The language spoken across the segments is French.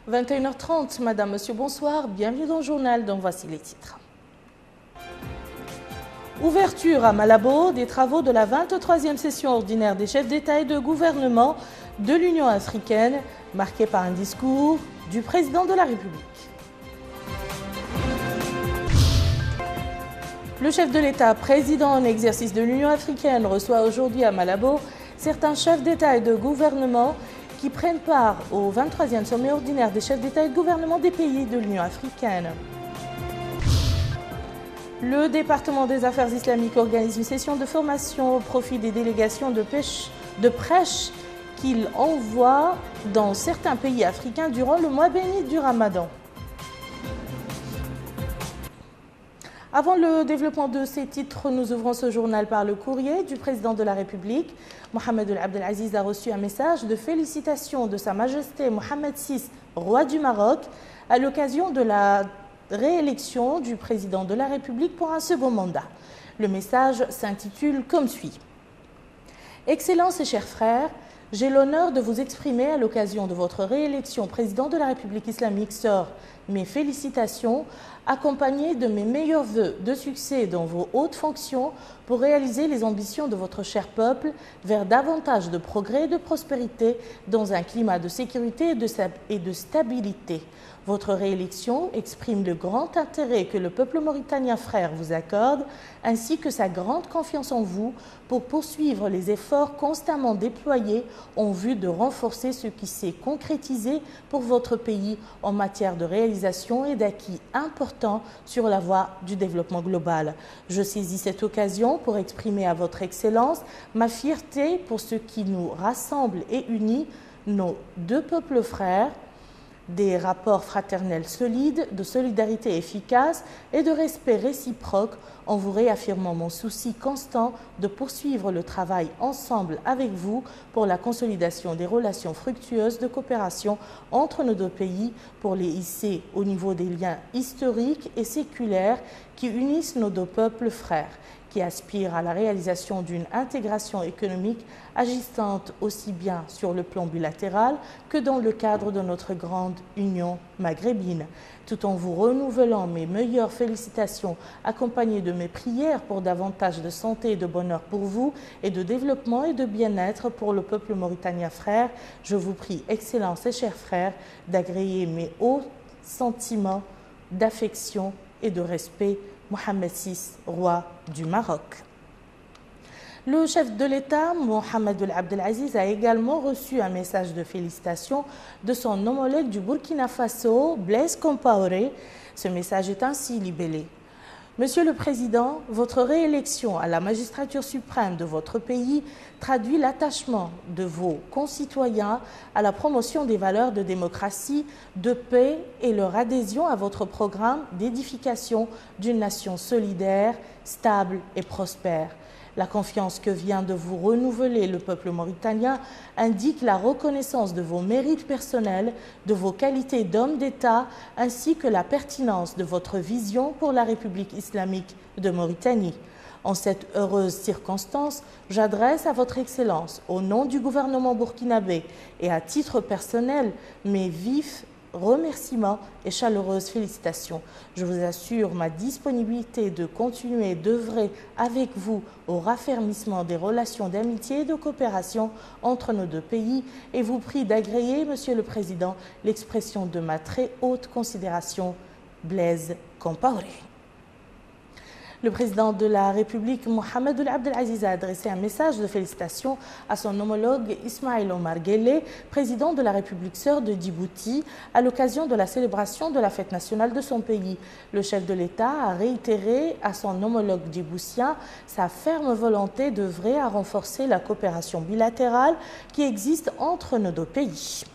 21h30, Madame, Monsieur, bonsoir, bienvenue dans le journal, donc voici les titres. Ouverture à Malabo des travaux de la 23e session ordinaire des chefs d'État et de gouvernement de l'Union africaine, marquée par un discours du président de la République. Le chef de l'État, président en exercice de l'Union africaine, reçoit aujourd'hui à Malabo certains chefs d'État et de gouvernement qui prennent part au 23e sommet ordinaire des chefs d'État et de gouvernement des pays de l'Union africaine. Le département des affaires islamiques organise une session de formation au profit des délégations de prêche qu'il envoie dans certains pays africains durant le mois béni du Ramadan. Avant le développement de ces titres, nous ouvrons ce journal par le courrier du président de la République. Mohamed Ould Abdel Aziz a reçu un message de félicitations de Sa Majesté Mohamed VI, roi du Maroc, à l'occasion de la réélection du président de la République pour un second mandat. Le message s'intitule comme suit. Excellences et chers frères, j'ai l'honneur de vous exprimer à l'occasion de votre réélection président de la République islamique sort mes félicitations, accompagnées de mes meilleurs vœux de succès dans vos hautes fonctions pour réaliser les ambitions de votre cher peuple vers davantage de progrès et de prospérité dans un climat de sécurité et de stabilité. Votre réélection exprime le grand intérêt que le peuple mauritanien frère vous accorde, ainsi que sa grande confiance en vous pour poursuivre les efforts constamment déployés en vue de renforcer ce qui s'est concrétisé pour votre pays en matière de réalisation et d'acquis importants sur la voie du développement global. Je saisis cette occasion pour exprimer à votre Excellence ma fierté pour ce qui nous rassemble et unit, nos deux peuples frères, des rapports fraternels solides, de solidarité efficace et de respect réciproque, en vous réaffirmant mon souci constant de poursuivre le travail ensemble avec vous pour la consolidation des relations fructueuses de coopération entre nos deux pays, pour les hisser au niveau des liens historiques et séculaires qui unissent nos deux peuples frères, qui aspirent à la réalisation d'une intégration économique agissant aussi bien sur le plan bilatéral que dans le cadre de notre grande union maghrébine, tout en vous renouvelant mes meilleures félicitations accompagnées de mes prières pour davantage de santé et de bonheur pour vous et de développement et de bien-être pour le peuple mauritanien frère. Je vous prie, Excellences et chers frères, d'agréer mes hauts sentiments d'affection et de respect. Mohamed VI, roi du Maroc. Le chef de l'État, Mohamed Ould Abdel Aziz, a également reçu un message de félicitations de son homologue du Burkina Faso, Blaise Compaoré. Ce message est ainsi libellé. Monsieur le Président, votre réélection à la magistrature suprême de votre pays traduit l'attachement de vos concitoyens à la promotion des valeurs de démocratie, de paix et leur adhésion à votre programme d'édification d'une nation solidaire, stable et prospère. La confiance que vient de vous renouveler le peuple mauritanien indique la reconnaissance de vos mérites personnels, de vos qualités d'homme d'État, ainsi que la pertinence de votre vision pour la République islamique de Mauritanie. En cette heureuse circonstance, j'adresse à votre Excellence, au nom du gouvernement burkinabé et à titre personnel, mes vifs remerciements et chaleureuses félicitations. Je vous assure ma disponibilité de continuer d'œuvrer avec vous au raffermissement des relations d'amitié et de coopération entre nos deux pays et vous prie d'agréer, Monsieur le Président, l'expression de ma très haute considération, Blaise Compaoré. Le président de la République, Mohamed Ould Abdel Aziz, a adressé un message de félicitations à son homologue Ismaïl Omar Guelleh, président de la République sœur de Djibouti, à l'occasion de la célébration de la fête nationale de son pays. Le chef de l'État a réitéré à son homologue djiboutien sa ferme volonté d'œuvrer à renforcer la coopération bilatérale qui existe entre nos deux pays.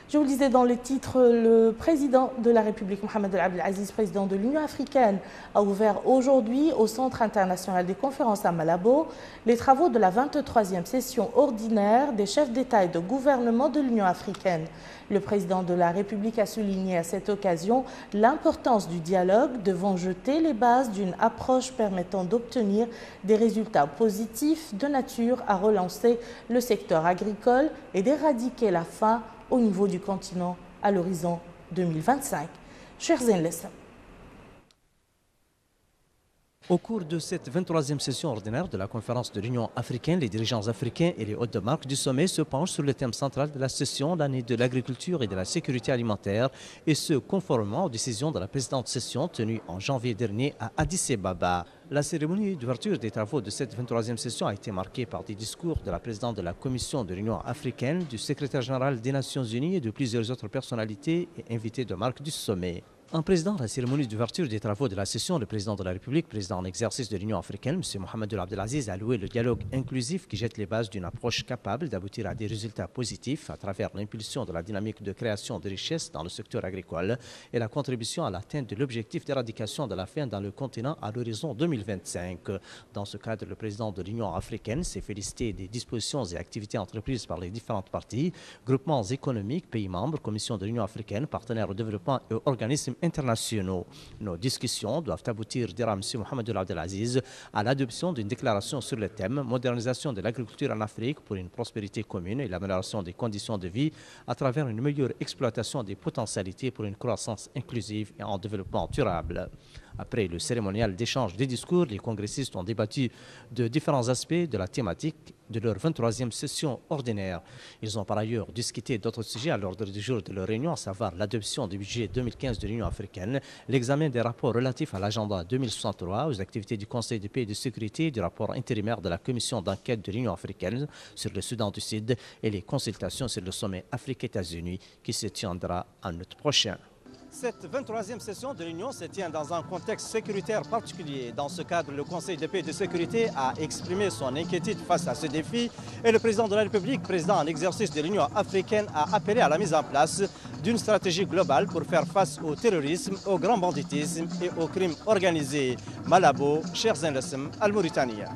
Je vous le disais dans le titre, le président de la République, Mohamed Ould Abdel Aziz, président de l'Union africaine, a ouvert aujourd'hui au Centre international des conférences à Malabo les travaux de la 23e session ordinaire des chefs d'État et de gouvernement de l'Union africaine. Le président de la République a souligné à cette occasion l'importance du dialogue devant jeter les bases d'une approche permettant d'obtenir des résultats positifs de nature à relancer le secteur agricole et d'éradiquer la faim au niveau du continent à l'horizon 2025. Chers Zenlesem. Au cours de cette 23e session ordinaire de la conférence de l'Union africaine, les dirigeants africains et les hôtes de marque du sommet se penchent sur le thème central de la session, l'année de l'agriculture et de la sécurité alimentaire, et ce, conformément aux décisions de la précédente session tenue en janvier dernier à Addis Ababa. La cérémonie d'ouverture des travaux de cette 23e session a été marquée par des discours de la présidente de la Commission de l'Union africaine, du secrétaire général des Nations unies et de plusieurs autres personnalités et invités de marque du sommet. En présidant la cérémonie d'ouverture des travaux de la session, le président de la République, président en exercice de l'Union africaine, M. Mohamed Abdelaziz, a loué le dialogue inclusif qui jette les bases d'une approche capable d'aboutir à des résultats positifs à travers l'impulsion de la dynamique de création de richesses dans le secteur agricole et la contribution à l'atteinte de l'objectif d'éradication de la faim dans le continent à l'horizon 2025. Dans ce cadre, le président de l'Union africaine s'est félicité des dispositions et activités entreprises par les différentes parties, groupements économiques, pays membres, Commission de l'Union africaine, partenaires au développement et organismes internationaux. Nos discussions doivent aboutir, dira M. Mohamed Abdelaziz, à l'adoption d'une déclaration sur le thème « Modernisation de l'agriculture en Afrique pour une prospérité commune et l'amélioration des conditions de vie à travers une meilleure exploitation des potentialités pour une croissance inclusive et en développement durable ». Après le cérémonial d'échange des discours, les congressistes ont débattu de différents aspects de la thématique de leur 23e session ordinaire. Ils ont par ailleurs discuté d'autres sujets à l'ordre du jour de leur réunion, à savoir l'adoption du budget 2015 de l'Union africaine, l'examen des rapports relatifs à l'agenda 2063, aux activités du Conseil de paix et de sécurité, du rapport intérimaire de la commission d'enquête de l'Union africaine sur le Soudan du Sud et les consultations sur le sommet Afrique-États-Unis qui se tiendra en août prochain. Cette 23e session de l'Union se tient dans un contexte sécuritaire particulier. Dans ce cadre, le Conseil de paix et de sécurité a exprimé son inquiétude face à ce défi et le président de la République, président en exercice de l'Union africaine, a appelé à la mise en place d'une stratégie globale pour faire face au terrorisme, au grand banditisme et aux crimes organisés. Malabo, Chers Zenlesem, Al-Mauritania.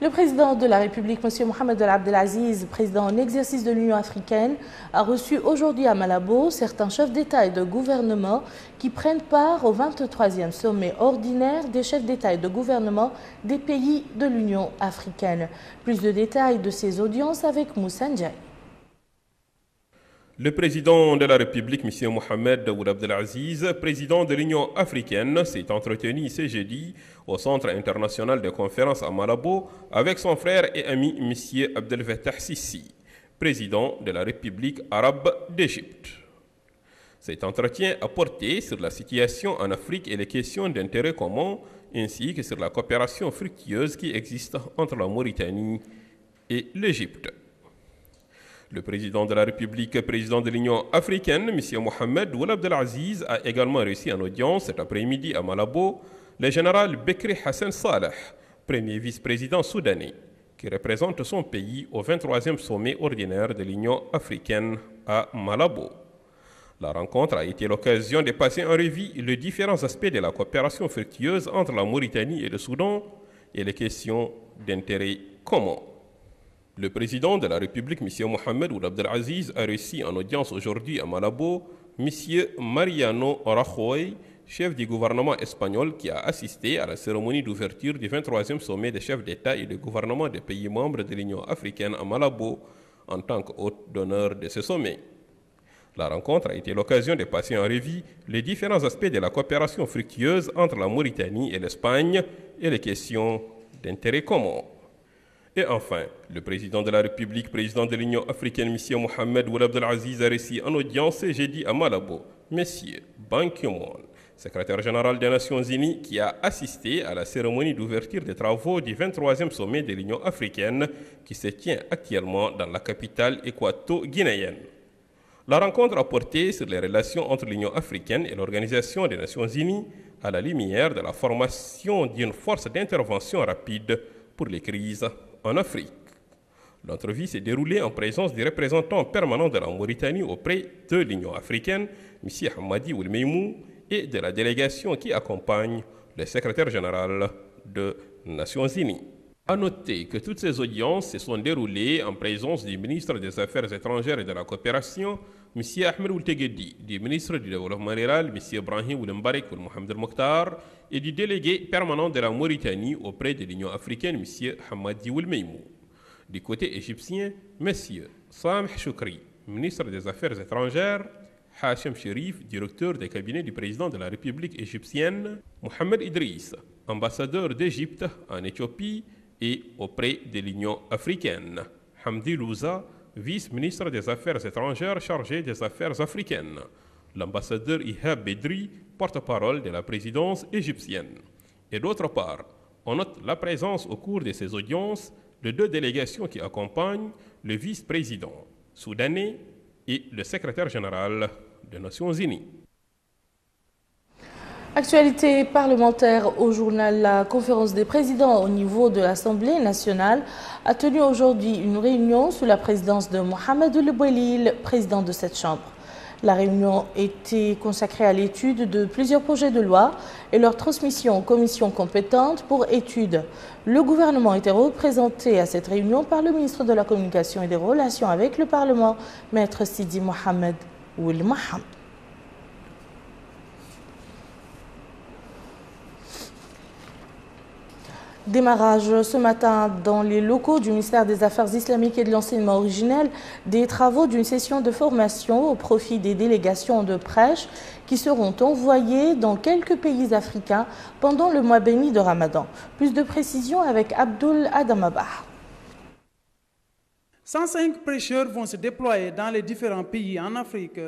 Le président de la République, M. Mohamed Abdelaziz, président en exercice de l'Union africaine, a reçu aujourd'hui à Malabo certains chefs d'État et de gouvernement qui prennent part au 23e sommet ordinaire des chefs d'État et de gouvernement des pays de l'Union africaine. Plus de détails de ces audiences avec Moussa Ndiaye. Le président de la République, M. Mohamed Abdelaziz, président de l'Union africaine, s'est entretenu ce jeudi au Centre international de conférences à Malabo avec son frère et ami M. Abdel Fattah Sisi, président de la République arabe d'Égypte. Cet entretien a porté sur la situation en Afrique et les questions d'intérêt commun, ainsi que sur la coopération fructueuse qui existe entre la Mauritanie et l'Égypte. Le président de la République, président de l'Union africaine, M. Mohamed Abdelaziz, a également reçu en audience cet après-midi à Malabo le général Bekri Hassan Saleh, premier vice-président soudanais, qui représente son pays au 23e sommet ordinaire de l'Union africaine à Malabo. La rencontre a été l'occasion de passer en revue les différents aspects de la coopération fructueuse entre la Mauritanie et le Soudan et les questions d'intérêt commun. Le président de la République, M. Mohamed Abdelaziz, a reçu en audience aujourd'hui à Malabo M. Mariano Rajoy, chef du gouvernement espagnol qui a assisté à la cérémonie d'ouverture du 23e sommet des chefs d'État et de gouvernement des pays membres de l'Union africaine à Malabo en tant qu'hôte d'honneur de ce sommet. La rencontre a été l'occasion de passer en revue les différents aspects de la coopération fructueuse entre la Mauritanie et l'Espagne et les questions d'intérêt commun. Et enfin, le président de la République, président de l'Union africaine, M. Mohamed Abdelaziz, a reçu en audience jeudi à Malabo M. Ban Ki-moon, secrétaire général des Nations Unies, qui a assisté à la cérémonie d'ouverture des travaux du 23e sommet de l'Union africaine qui se tient actuellement dans la capitale équato-guinéenne. La rencontre a porté sur les relations entre l'Union africaine et l'Organisation des Nations Unies à la lumière de la formation d'une force d'intervention rapide pour les crises en Afrique. L'entrevue s'est déroulée en présence du représentant permanent de la Mauritanie auprès de l'Union africaine, M. Hamadi Oulmeimou, et de la délégation qui accompagne le secrétaire général des Nations Unies. À noter que toutes ces audiences se sont déroulées en présence du ministre des Affaires étrangères et de la coopération, M. Ahmed Oulteguedi, du ministre du Développement rural, M. Ibrahim Oulembarek Mohamed El-Mokhtar, et du délégué permanent de la Mauritanie auprès de l'Union africaine, M. Hamadi Oulmeimou. Du côté égyptien, M. Samh Choukri, ministre des Affaires étrangères, Hachem Chérif, directeur des cabinets du président de la République égyptienne, Mohamed Idriss, ambassadeur d'Égypte en Éthiopie et auprès de l'Union africaine, Hamdi Louza, vice-ministre des Affaires étrangères chargé des affaires africaines, l'ambassadeur Ihab Bedri, porte-parole de la présidence égyptienne. Et d'autre part, on note la présence au cours de ces audiences de deux délégations qui accompagnent le vice-président soudanais et le secrétaire général des Nations Unies. Actualité parlementaire au journal. La conférence des présidents au niveau de l'Assemblée nationale a tenu aujourd'hui une réunion sous la présidence de Mohamed Ould Bouelil, président de cette chambre. La réunion était consacrée à l'étude de plusieurs projets de loi et leur transmission aux commissions compétentes pour étude. Le gouvernement était représenté à cette réunion par le ministre de la Communication et des Relations avec le Parlement, Maître Sidi Mohamed Ould Mohamed. Démarrage ce matin dans les locaux du ministère des Affaires islamiques et de l'enseignement originel des travaux d'une session de formation au profit des délégations de prêche qui seront envoyées dans quelques pays africains pendant le mois béni de Ramadan. Plus de précisions avec Abdoul Adamabah. 105 prêcheurs vont se déployer dans les différents pays en Afrique.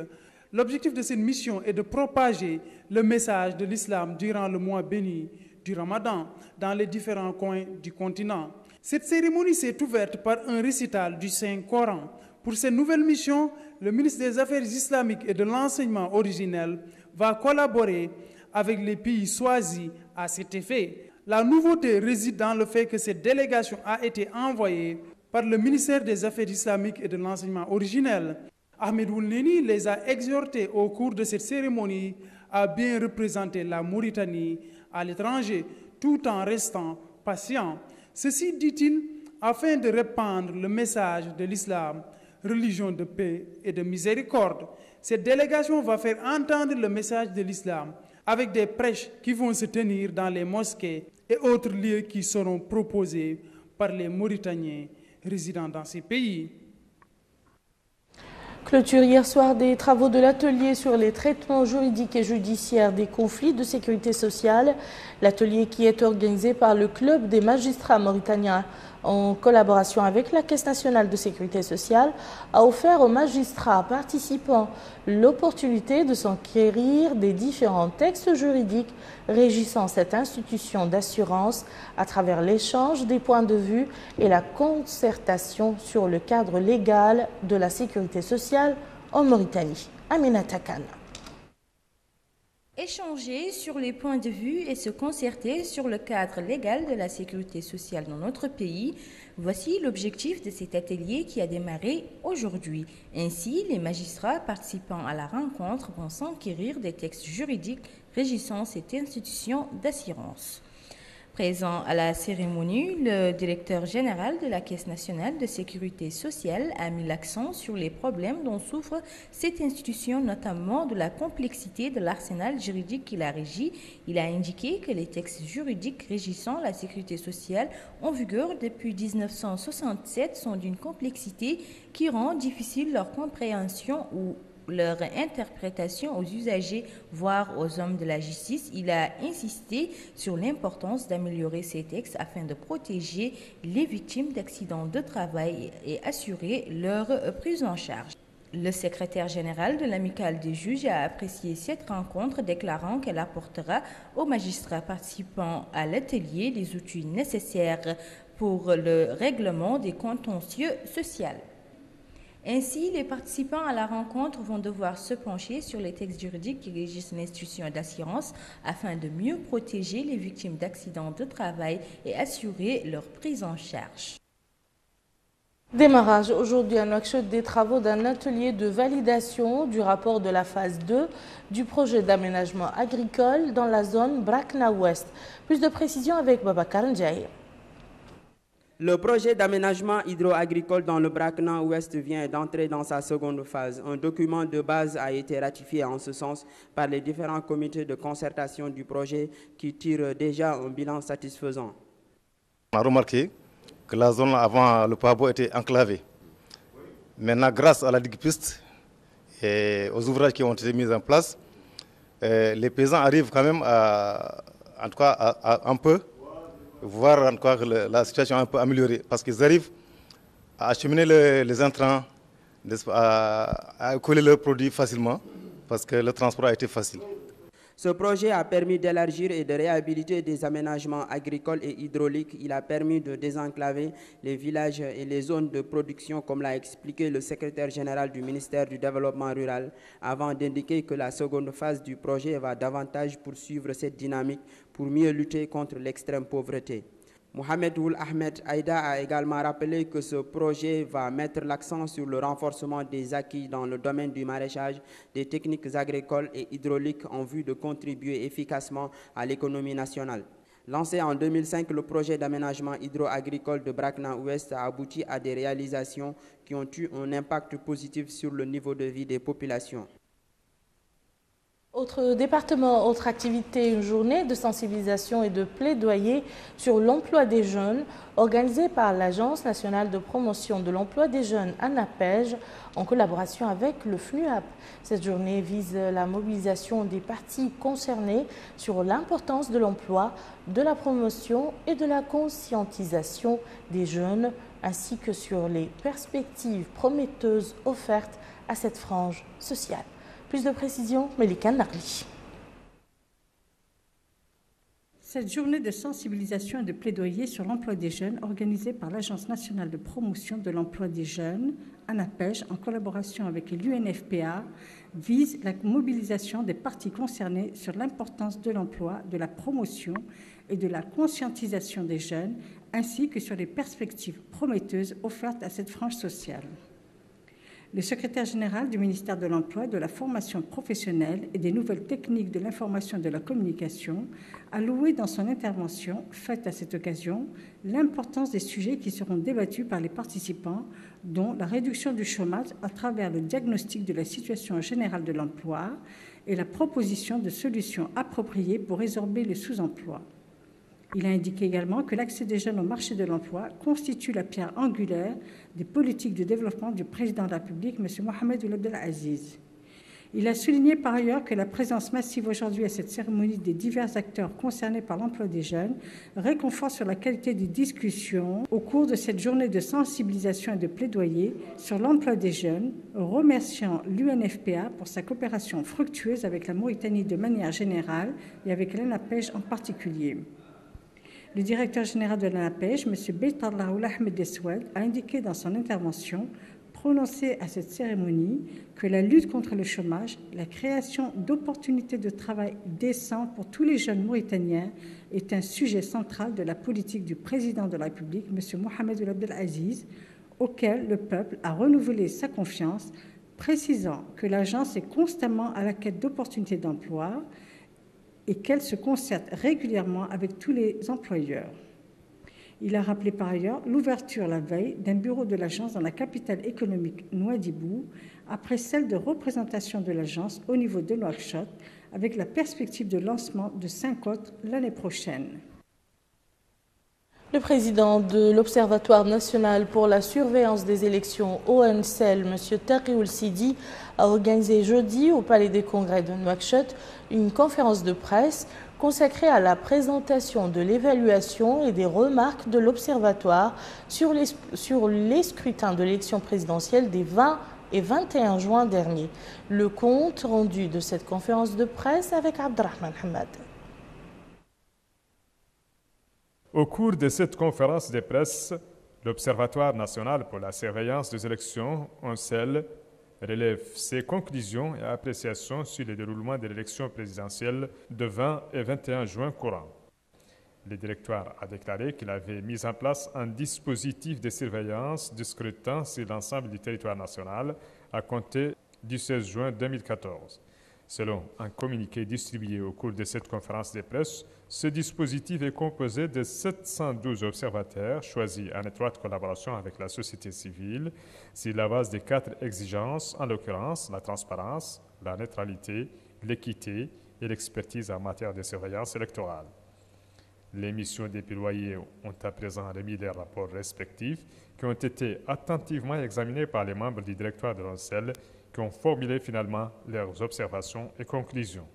L'objectif de cette mission est de propager le message de l'islam durant le mois béni du Ramadan dans les différents coins du continent. Cette cérémonie s'est ouverte par un récital du Saint-Coran. Pour cette nouvelle mission, le ministre des Affaires islamiques et de l'enseignement originel va collaborer avec les pays choisis à cet effet. La nouveauté réside dans le fait que cette délégation a été envoyée par le ministère des Affaires islamiques et de l'enseignement originel. Ahmed Ould Neni les a exhortés au cours de cette cérémonie à bien représenter la Mauritanie à l'étranger, tout en restant patient. Ceci, dit-il, afin de répandre le message de l'islam, religion de paix et de miséricorde. Cette délégation va faire entendre le message de l'islam avec des prêches qui vont se tenir dans les mosquées et autres lieux qui seront proposés par les Mauritaniens résidant dans ces pays. Clôture hier soir des travaux de l'atelier sur les traitements juridiques et judiciaires des conflits de sécurité sociale. L'atelier qui est organisé par le Club des magistrats mauritaniens en collaboration avec la Caisse nationale de sécurité sociale a offert aux magistrats participants l'opportunité de s'enquérir des différents textes juridiques régissant cette institution d'assurance à travers l'échange des points de vue et la concertation sur le cadre légal de la sécurité sociale en Mauritanie. Aminata Khan. Échanger sur les points de vue et se concerter sur le cadre légal de la sécurité sociale dans notre pays, voici l'objectif de cet atelier qui a démarré aujourd'hui. Ainsi, les magistrats participant à la rencontre vont s'enquérir des textes juridiques régissant cette institution d'assurance. Présent à la cérémonie, le directeur général de la Caisse nationale de sécurité sociale a mis l'accent sur les problèmes dont souffre cette institution, notamment de la complexité de l'arsenal juridique qui la régit. Il a indiqué que les textes juridiques régissant la sécurité sociale en vigueur depuis 1967 sont d'une complexité qui rend difficile leur compréhension ou leur interprétation aux usagers, voire aux hommes de la justice. Il a insisté sur l'importance d'améliorer ces textes afin de protéger les victimes d'accidents de travail et assurer leur prise en charge. Le secrétaire général de l'Amicale des juges a apprécié cette rencontre, déclarant qu'elle apportera aux magistrats participants à l'atelier les outils nécessaires pour le règlement des contentieux sociaux. Ainsi, les participants à la rencontre vont devoir se pencher sur les textes juridiques qui régissent l'institution d'assurance afin de mieux protéger les victimes d'accidents de travail et assurer leur prise en charge. Démarrage aujourd'hui à Nouakchott des travaux d'un atelier de validation du rapport de la phase 2 du projet d'aménagement agricole dans la zone Brakna Ouest. Plus de précisions avec Babacar Ndiaye. Le projet d'aménagement hydro-agricole dans le Brakna Ouest vient d'entrer dans sa seconde phase. Un document de base a été ratifié en ce sens par les différents comités de concertation du projet qui tirent déjà un bilan satisfaisant. On a remarqué que la zone avant le Pabo était enclavée. Maintenant, grâce à la digue-piste et aux ouvrages qui ont été mis en place, les paysans arrivent quand même en tout cas, à un peu voir en tout cas la situation un peu améliorée, parce qu'ils arrivent à acheminer les intrants, à coller leurs produits facilement, parce que le transport a été facile. Ce projet a permis d'élargir et de réhabiliter des aménagements agricoles et hydrauliques. Il a permis de désenclaver les villages et les zones de production, comme l'a expliqué le secrétaire général du ministère du Développement rural, avant d'indiquer que la seconde phase du projet va davantage poursuivre cette dynamique pour mieux lutter contre l'extrême pauvreté. Mohamed Ould Ahmed Aïda a également rappelé que ce projet va mettre l'accent sur le renforcement des acquis dans le domaine du maraîchage, des techniques agricoles et hydrauliques en vue de contribuer efficacement à l'économie nationale. Lancé en 2005, le projet d'aménagement hydro-agricole de Brakna Ouest a abouti à des réalisations qui ont eu un impact positif sur le niveau de vie des populations. Autre département, autre activité, une journée de sensibilisation et de plaidoyer sur l'emploi des jeunes organisée par l'Agence nationale de promotion de l'emploi des jeunes ANAPEJ en collaboration avec le FNUAP. Cette journée vise la mobilisation des parties concernées sur l'importance de l'emploi, de la promotion et de la conscientisation des jeunes ainsi que sur les perspectives prometteuses offertes à cette frange sociale. Plus de précision, Melika Narli. Cette journée de sensibilisation et de plaidoyer sur l'emploi des jeunes, organisée par l'Agence nationale de promotion de l'emploi des jeunes, ANAPEJ, en collaboration avec l'UNFPA, vise la mobilisation des parties concernées sur l'importance de l'emploi, de la promotion et de la conscientisation des jeunes, ainsi que sur les perspectives prometteuses offertes à cette frange sociale. Le secrétaire général du ministère de l'Emploi, de la formation professionnelle et des nouvelles techniques de l'information et de la communication a loué dans son intervention, faite à cette occasion, l'importance des sujets qui seront débattus par les participants, dont la réduction du chômage à travers le diagnostic de la situation générale de l'emploi et la proposition de solutions appropriées pour résorber le sous-emploi. Il a indiqué également que l'accès des jeunes au marché de l'emploi constitue la pierre angulaire des politiques de développement du président de la République, M. Mohamed Ould Abdel Aziz. Il a souligné par ailleurs que la présence massive aujourd'hui à cette cérémonie des divers acteurs concernés par l'emploi des jeunes réconforte sur la qualité des discussions au cours de cette journée de sensibilisation et de plaidoyer sur l'emploi des jeunes, remerciant l'UNFPA pour sa coopération fructueuse avec la Mauritanie de manière générale et avec l'ANAPEJ en particulier. Le directeur général de l'ANAPEJ, M. Beitallah Ould Ahmed Deswed, a indiqué dans son intervention prononcée à cette cérémonie que la lutte contre le chômage, la création d'opportunités de travail décents pour tous les jeunes mauritaniens est un sujet central de la politique du président de la République, M. Mohamed Ould Abdel Aziz, auquel le peuple a renouvelé sa confiance, précisant que l'agence est constamment à la quête d'opportunités d'emploi et qu'elle se concerte régulièrement avec tous les employeurs. Il a rappelé par ailleurs l'ouverture la veille d'un bureau de l'agence dans la capitale économique Nouadhibou, après celle de représentation de l'agence au niveau de Nouakchott, avec la perspective de lancement de 5 autres l'année prochaine. Le président de l'Observatoire national pour la surveillance des élections ONCEL, M. Taqi Ould Sidi, a organisé jeudi au Palais des Congrès de Nouakchott une conférence de presse consacrée à la présentation de l'évaluation et des remarques de l'Observatoire sur les scrutins de l'élection présidentielle des 20 et 21 juin dernier. Le compte rendu de cette conférence de presse avec Abdrahman Hamad. Au cours de cette conférence de presse, l'Observatoire national pour la surveillance des élections, ONCEL, relève ses conclusions et appréciations sur le déroulement de l'élection présidentielle de 20 et 21 juin courant. Le directoire a déclaré qu'il avait mis en place un dispositif de surveillance du scrutin sur l'ensemble du territoire national à compter du 16 juin 2014. Selon un communiqué distribué au cours de cette conférence de presse, ce dispositif est composé de 712 observateurs choisis en étroite collaboration avec la société civile sur la base de 4 exigences, en l'occurrence la transparence, la neutralité, l'équité et l'expertise en matière de surveillance électorale. Les missions déployées ont à présent remis des rapports respectifs qui ont été attentivement examinés par les membres du directoire de l'ONCEL qui ont formulé finalement leurs observations et conclusions.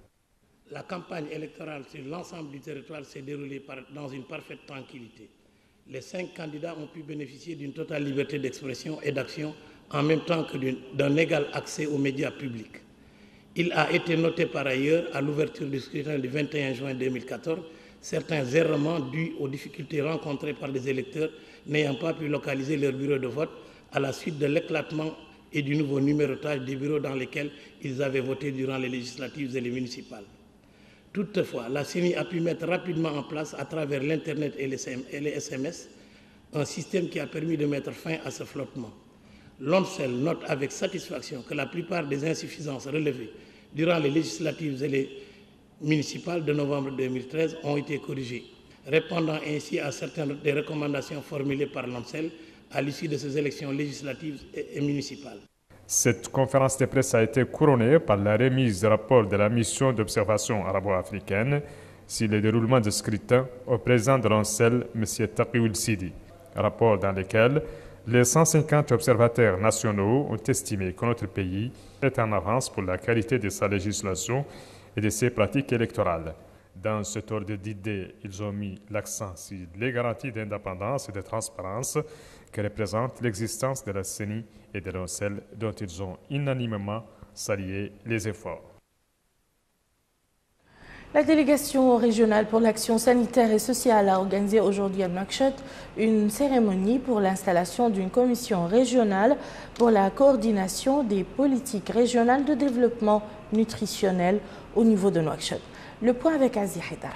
La campagne électorale sur l'ensemble du territoire s'est déroulée dans une parfaite tranquillité. Les 5 candidats ont pu bénéficier d'une totale liberté d'expression et d'action en même temps que d'un égal accès aux médias publics. Il a été noté par ailleurs, à l'ouverture du scrutin du 21 juin 2014, certains errements dus aux difficultés rencontrées par les électeurs n'ayant pas pu localiser leur bureau de vote à la suite de l'éclatement et du nouveau numérotage des bureaux dans lesquels ils avaient voté durant les législatives et les municipales. Toutefois, la CENI a pu mettre rapidement en place, à travers l'Internet et les SMS, un système qui a permis de mettre fin à ce flottement. L'ONCEL note avec satisfaction que la plupart des insuffisances relevées durant les législatives et les municipales de novembre 2013 ont été corrigées, répondant ainsi à certaines des recommandations formulées par l'ONCEL à l'issue de ces élections législatives et municipales. Cette conférence de presse a été couronnée par la remise du rapport de la mission d'observation arabo-africaine sur le déroulement du scrutin au président de l'ONCEL, M. Taqioul Sidi. Rapport dans lequel les 150 observateurs nationaux ont estimé que notre pays est en avance pour la qualité de sa législation et de ses pratiques électorales. Dans cet ordre d'idées, ils ont mis l'accent sur les garanties d'indépendance et de transparence que représente l'existence de la CENI et de l'ONCEL, dont ils ont unanimement salué les efforts. La délégation régionale pour l'action sanitaire et sociale a organisé aujourd'hui à Nouakchott une cérémonie pour l'installation d'une commission régionale pour la coordination des politiques régionales de développement nutritionnel au niveau de Nouakchott. Le point avec Aziz Haidara.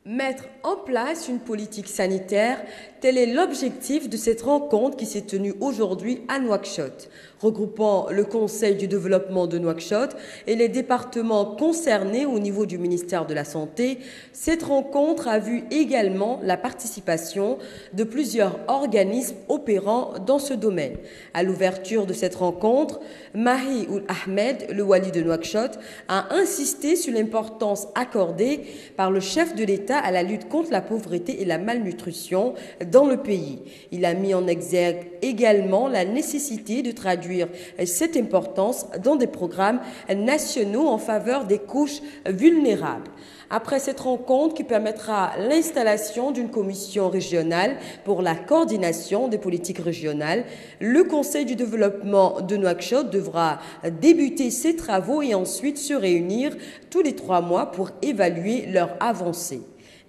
Mettre en place une politique sanitaire, tel est l'objectif de cette rencontre qui s'est tenue aujourd'hui à Nouakchott, regroupant le Conseil du développement de Nouakchott et les départements concernés au niveau du ministère de la Santé. Cette rencontre a vu également la participation de plusieurs organismes opérant dans ce domaine. À l'ouverture de cette rencontre, Mahi Ould Ahmed, le wali de Nouakchott, a insisté sur l'importance accordée par le chef de l'État à la lutte contre la pauvreté et la malnutrition dans le pays. Il a mis en exergue également la nécessité de traduire cette importance dans des programmes nationaux en faveur des couches vulnérables. Après cette rencontre qui permettra l'installation d'une commission régionale pour la coordination des politiques régionales, le Conseil du développement de Nouakchott devra débuter ses travaux et ensuite se réunir tous les 3 mois pour évaluer leur avancée.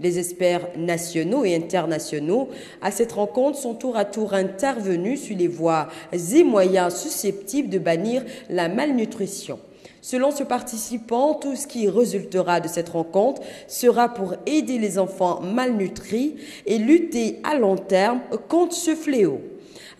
Les experts nationaux et internationaux à cette rencontre sont tour à tour intervenus sur les voies et moyens susceptibles de bannir la malnutrition. Selon ce participant, tout ce qui résultera de cette rencontre sera pour aider les enfants malnutris et lutter à long terme contre ce fléau.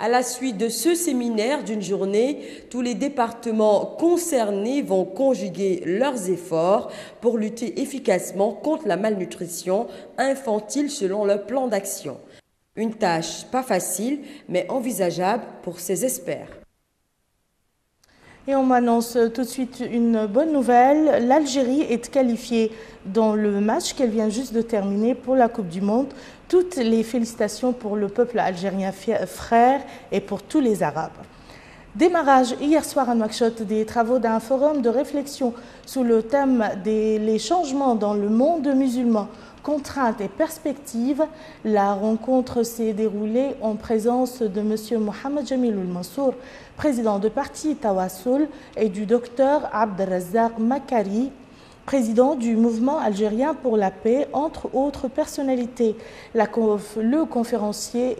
À la suite de ce séminaire d'une journée, tous les départements concernés vont conjuguer leurs efforts pour lutter efficacement contre la malnutrition infantile selon leur plan d'action. Une tâche pas facile, mais envisageable pour ces experts. Et on m'annonce tout de suite une bonne nouvelle. L'Algérie est qualifiée dans le match qu'elle vient juste de terminer pour la Coupe du Monde. Toutes les félicitations pour le peuple algérien frère et pour tous les Arabes. Démarrage hier soir à Nouakchott des travaux d'un forum de réflexion sous le thème des changements dans le monde musulman, contraintes et perspectives. La rencontre s'est déroulée en présence de M. Mohamed Jamiloul Mansour, président de parti Tawassoul, et du docteur Abdelrazak Makari, président du mouvement algérien pour la paix, entre autres personnalités. Le conférencier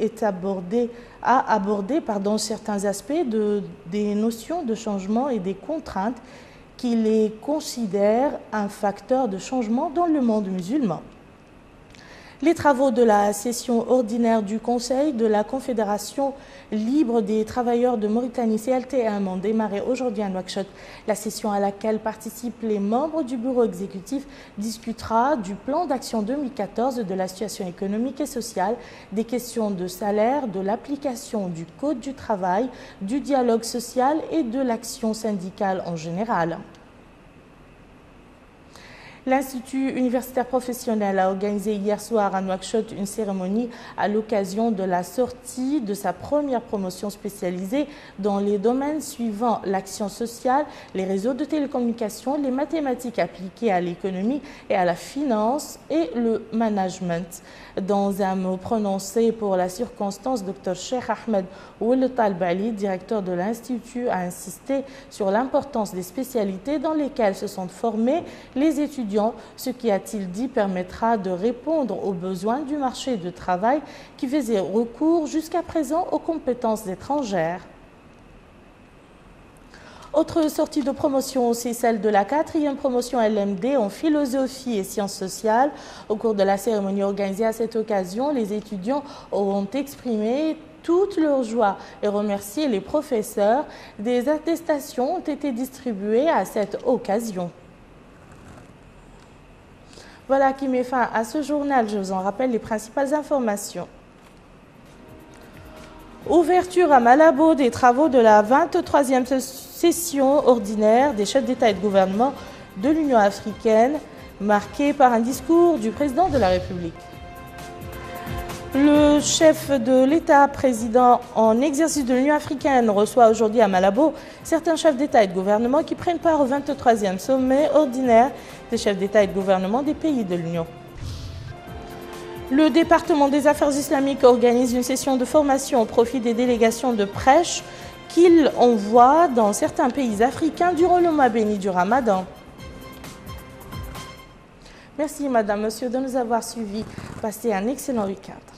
a abordé certains aspects des notions de changement et des contraintes qu'il les considère un facteur de changement dans le monde musulman. Les travaux de la session ordinaire du Conseil de la Confédération libre des travailleurs de Mauritanie, CLTM, ont démarré aujourd'hui à Nouakchott. La session à laquelle participent les membres du bureau exécutif discutera du plan d'action 2014, de la situation économique et sociale, des questions de salaire, de l'application du Code du travail, du dialogue social et de l'action syndicale en général. L'Institut universitaire professionnel a organisé hier soir à Nouakchott une cérémonie à l'occasion de la sortie de sa première promotion spécialisée dans les domaines suivant l'action sociale, les réseaux de télécommunications, les mathématiques appliquées à l'économie et à la finance et le management. Dans un mot prononcé pour la circonstance, Dr Cheikh Ahmed Ould Talbali, directeur de l'Institut, a insisté sur l'importance des spécialités dans lesquelles se sont formés les étudiants, ce qui, a-t-il dit, permettra de répondre aux besoins du marché du travail qui faisait recours jusqu'à présent aux compétences étrangères. Autre sortie de promotion, c'est celle de la 4e promotion LMD en philosophie et sciences sociales. Au cours de la cérémonie organisée à cette occasion, les étudiants auront exprimé toute leur joie et remercié les professeurs. Des attestations ont été distribuées à cette occasion. Voilà qui met fin à ce journal. Je vous en rappelle les principales informations. Ouverture à Malabo des travaux de la 23e session ordinaire des chefs d'État et de gouvernement de l'Union africaine, marquée par un discours du président de la République. Le chef de l'État, président en exercice de l'Union africaine, reçoit aujourd'hui à Malabo certains chefs d'État et de gouvernement qui prennent part au 23e sommet ordinaire des chefs d'État et de gouvernement des pays de l'Union. Le département des affaires islamiques organise une session de formation au profit des délégations de prêche qu'il envoie dans certains pays africains durant le mois béni du Ramadan. Merci Madame, Monsieur de nous avoir suivis. Passez un excellent week-end.